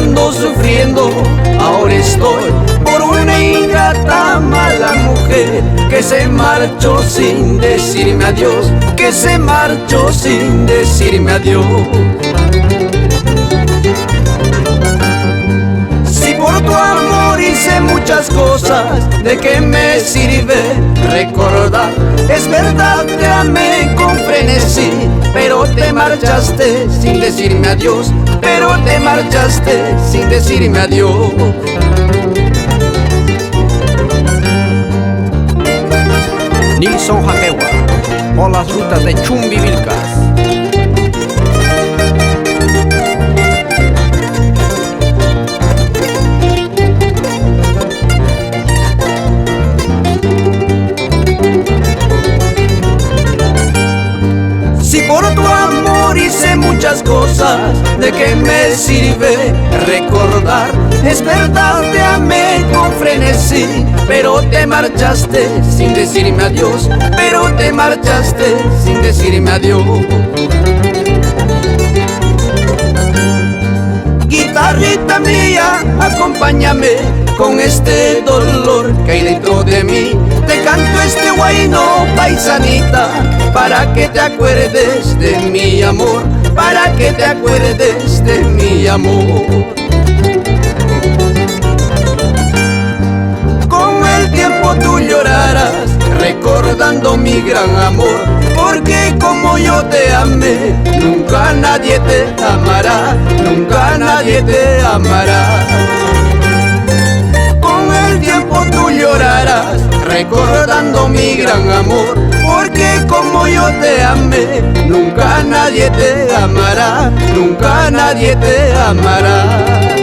llorando, sufriendo. Ahora estoy por una ingrata, mala mujer que se marchó sin decirme adiós, que se marchó sin decirme adiós. Si por tu amor hice muchas cosas, ¿de qué me sirve recordar? Es verdad, te amé con frenesí, pero te marchaste sin decirme adiós, pero te marchaste sin decirme adiós. Nilson Jaquewa, por las rutas de Chumbivilcas. Si por tu amor hice muchas cosas, ¿de qué me sirve recordar? Es verdad, te amé con frenesí, pero te marchaste sin decirme adiós, pero te marchaste sin decirme adiós. Guitarrita mía, acompáñame con este dolor que hay dentro de mí. Te canto este huayno, paisanita, para que te acuerdes de mi amor, para que te acuerdes de mi amor. Con el tiempo tú llorarás, recordando mi gran amor, porque como yo te amé, nunca nadie te amará, nunca nadie te amará. Con el tiempo tú llorarás, recordando mi gran amor, porque como yo te amé, nunca nadie te amará, nunca nadie te amará.